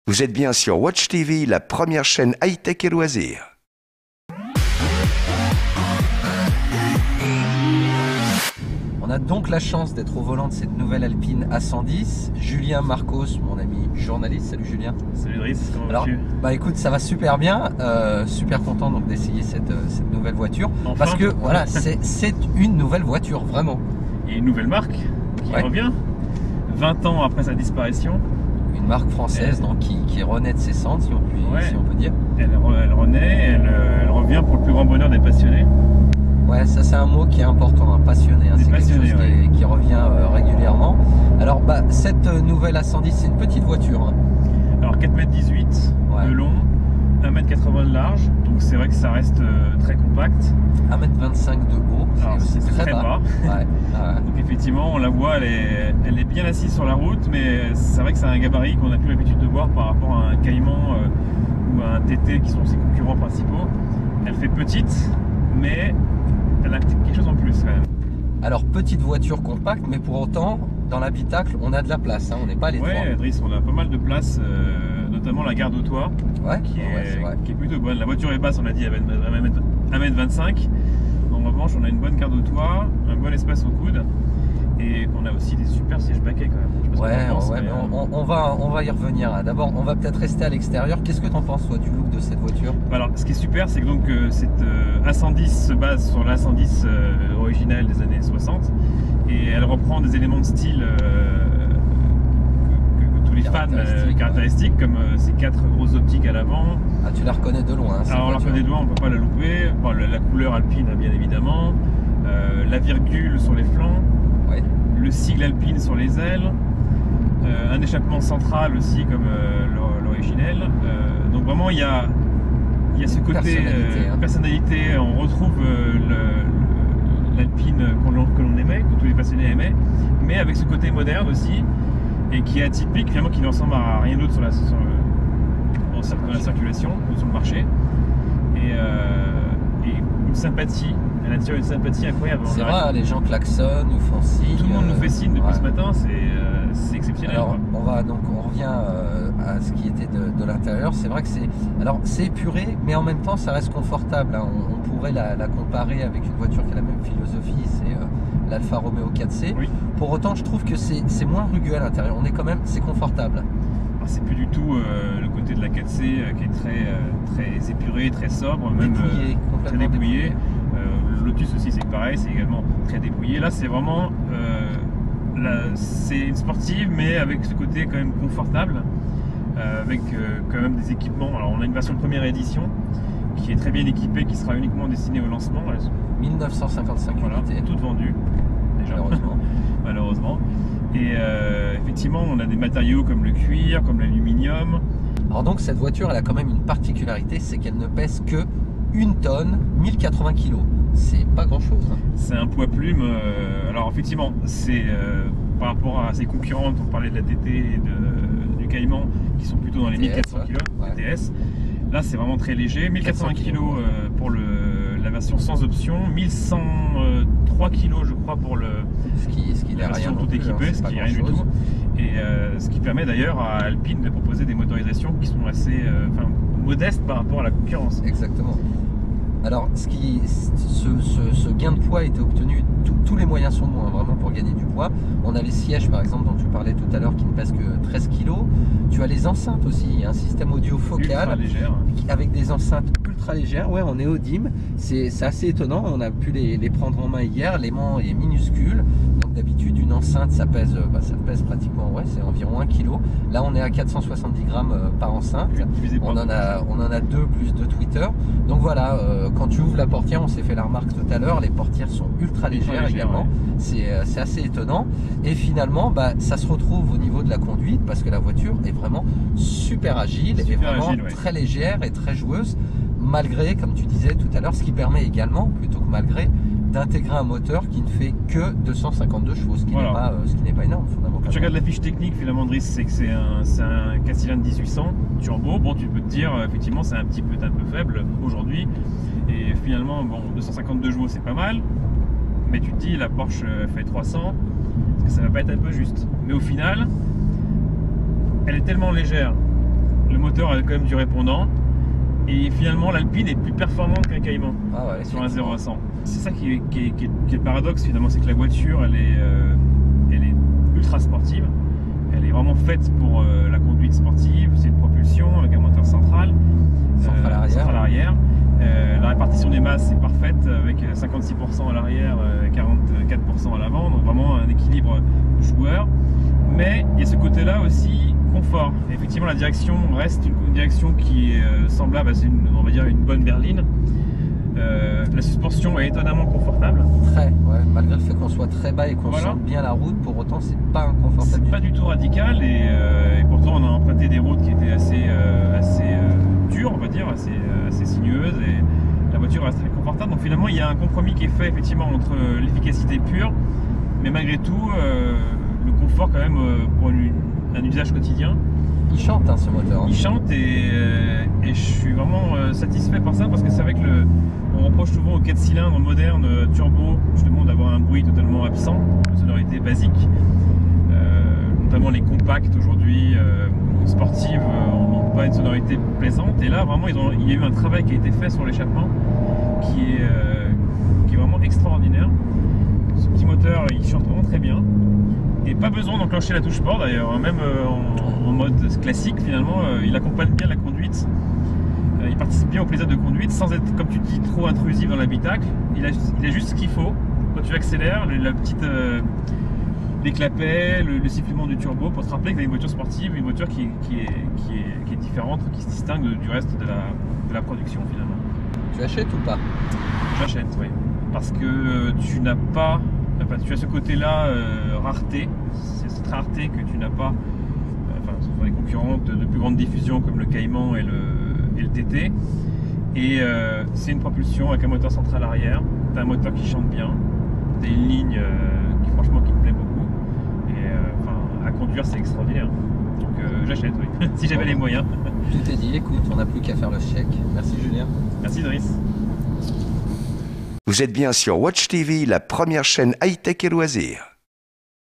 Vous êtes bien sur Watch TV, la première chaîne high-tech et loisirs. On a donc la chance d'être au volant de cette nouvelle Alpine A110. Julien Marcos, mon ami journaliste. Salut Julien. Salut Driss, comment Alors, vas-tu? bah écoute, ça va super bien. Super content donc d'essayer cette nouvelle voiture. Enfin. Parce que voilà, c'est une nouvelle voiture, vraiment. Il y a une nouvelle marque qui revient 20 ans après sa disparition. Une marque française donc, qui renaît de ses cendres, si on peut dire. Elle renaît, elle revient pour le plus grand bonheur des passionnés. Ouais, ça c'est un mot qui est important, hein, passionné. Hein, c'est quelque chose qui revient régulièrement. Alors, bah, cette nouvelle A110, c'est une petite voiture. Hein. Alors 4,18 m de long, 1,80 m de large, donc c'est vrai que ça reste très compact. 1,25 m de haut, c'est très bas. Ouais. Donc effectivement, on la voit, elle est bien assise sur la route, mais c'est vrai que c'est un gabarit qu'on n'a plus l'habitude de voir par rapport à un Cayman ou à un TT qui sont ses concurrents principaux. Elle fait petite, mais elle a quelque chose en plus quand même. Alors petite voiture compacte, mais pour autant dans l'habitacle on a de la place, hein, on n'est pas les trois. Ouais, Driss, on a pas mal de place, notamment la garde au toit, qui est plutôt bonne. La voiture est basse, on a dit, à 1,25 m. En revanche, on a une bonne garde au toit, un bon espace au coude. Et on a aussi des super sièges baquets quand même. On va y revenir. Hein. D'abord, on va peut-être rester à l'extérieur. Qu'est-ce que tu en penses toi du look de cette voiture? Alors, ce qui est super, c'est que donc cette A110 se base sur l'A110 originale des années 60 et elle reprend des éléments de style que tous les fans caractéristiques, comme ces 4 grosses optiques à l'avant. Ah, tu la reconnais de loin. Hein, alors, on la reconnaît de loin, on ne peut pas la louper. Bon, la couleur alpine, bien évidemment. La virgule sur les flancs. Le sigle alpine sur les ailes, un échappement central aussi comme l'originel. Donc vraiment il y a ce côté personnalité. On retrouve l'alpine que l'on aimait, que tous les passionnés aimaient, mais avec ce côté moderne aussi et qui est atypique, finalement qui ne ressemble à rien d'autre dans la circulation ou sur le marché. Et une sympathie. Elle attire une sympathie incroyable. C'est vrai, les gens klaxonnent, nous font signe. Tout le monde nous fait signe depuis ce matin, c'est exceptionnel. Alors, on revient à ce qui était de l'intérieur. C'est vrai que c'est épuré, mais en même temps, ça reste confortable. Hein. On pourrait la comparer avec une voiture qui a la même philosophie, c'est l'Alfa Romeo 4C. Oui. Pour autant, je trouve que c'est moins rugueux à l'intérieur. C'est confortable. C'est plus du tout le côté de la 4C qui est très épuré, très sobre, même très dépouillé. Lotus aussi c'est pareil, c'est également très dépouillé. Là c'est vraiment c'est une sportive mais avec ce côté quand même confortable, avec quand même des équipements. Alors on a une version de première édition qui est très bien équipée, qui sera uniquement destinée au lancement. 1955 unités. Toutes vendues déjà. Malheureusement. Et effectivement on a des matériaux comme le cuir, comme l'aluminium. Alors donc cette voiture elle a quand même une particularité, c'est qu'elle ne pèse que 1 tonne, 1080 kg. C'est pas grand chose. Hein. C'est un poids plume. Alors effectivement, c'est par rapport à ses concurrentes, on parlait de la TT et du Cayman qui sont plutôt dans les 1400 kg, TS. Là c'est vraiment très léger, 1400 kg pour la version sans option, 1103 kg je crois pour la version tout équipée, ce qui n'est rien du tout. Et ce qui permet d'ailleurs à Alpine de proposer des motorisations qui sont assez modestes par rapport à la concurrence. Exactement. Alors, ce gain de poids a été obtenu, tous les moyens sont bons, hein, vraiment pour gagner du poids. On a les sièges par exemple dont tu parlais tout à l'heure qui ne pèsent que 13 kg. Tu as les enceintes aussi, il y a un système audio focal avec des enceintes ultra légères. Ouais, en néodyme, c'est assez étonnant. On a pu les prendre en main hier. L'aimant est minuscule. Donc d'habitude une enceinte ça pèse pratiquement, c'est environ 1 kg. Là on est à 470 grammes par enceinte. On en a 2 plus 2 tweeters. Donc voilà, quand tu ouvres la portière, on s'est fait la remarque tout à l'heure, les portières sont ultra légères également. C'est assez étonnant. Et finalement, ça se retrouve au niveau de la conduite parce que la voiture est vraiment super agile et vraiment très légère et très joueuse. Malgré, comme tu disais tout à l'heure, ce qui permet également, plutôt que malgré, d'intégrer un moteur qui ne fait que 252 chevaux, ce qui n'est pas énorme fondamentalement. Quand tu regardes la fiche technique, finalement, Driss, c'est que c'est un 4 cylindres 1800 turbo. Bon, tu peux te dire, effectivement, c'est un peu faible aujourd'hui. Et finalement, 252 chevaux, c'est pas mal. Mais tu te dis, la Porsche fait 300, est-ce que ça va pas être un peu juste? Mais au final, elle est tellement légère le moteur a quand même du répondant. Et finalement, l'Alpine est plus performante qu'un Cayman sur un 0 à 100. C'est ça qui est le paradoxe finalement, c'est que la voiture, elle est ultra sportive. Elle est vraiment faite pour la conduite sportive. C'est une propulsion avec un moteur central arrière. La répartition des masses est parfaite avec 56% à l'arrière et 44% à l'avant. Donc vraiment un équilibre joueur. Mais il y a ce côté-là aussi confort. Et effectivement, la direction reste une direction qui est semblable à on va dire une bonne berline. La suspension est étonnamment confortable. Malgré le fait qu'on soit très bas et qu'on sente bien la route, pour autant c'est pas inconfortable. C'est pas du tout radical et pourtant on a emprunté des routes qui étaient assez dures, on va dire, assez sinueuses, et la voiture reste très confortable. Donc finalement il y a un compromis qui est fait effectivement entre l'efficacité pure, mais malgré tout le confort quand même pour un usage quotidien. Il chante ce moteur. Il chante et je suis vraiment satisfait par ça, parce que c'est vrai que on reproche souvent aux 4 cylindres modernes turbo justement d'avoir un bruit totalement absent, une sonorité basique. Notamment les compacts aujourd'hui sportives n'ont pas une sonorité plaisante, et là vraiment il y a eu un travail qui a été fait sur l'échappement qui est vraiment extraordinaire. Ce petit moteur il chante vraiment très bien. Et pas besoin d'enclencher la touche sport d'ailleurs, même en mode classique finalement, il accompagne bien la conduite, il participe bien au plaisir de conduite sans être, comme tu dis, trop intrusif dans l'habitacle. Il a juste ce qu'il faut quand tu accélères, les clapets, le sifflement du turbo, pour te rappeler que tu as une voiture sportive, une voiture qui est différente, qui se distingue du reste de la production finalement. Tu achètes ou pas? J'achète, oui, parce que tu n'as pas... Enfin, tu as ce côté-là rareté, c'est cette rareté que tu n'as pas sur les concurrentes de plus grande diffusion comme le Cayman et le TT. Et c'est une propulsion avec un moteur central arrière, tu as un moteur qui chante bien, tu as une ligne qui franchement qui te plaît beaucoup. Et à conduire c'est extraordinaire. Donc j'achète, oui, si j'avais les moyens. Tout est dit, écoute, on n'a plus qu'à faire le chèque. Merci Julien. Merci Doris. Vous êtes bien sur Watch TV, la première chaîne high-tech et loisirs.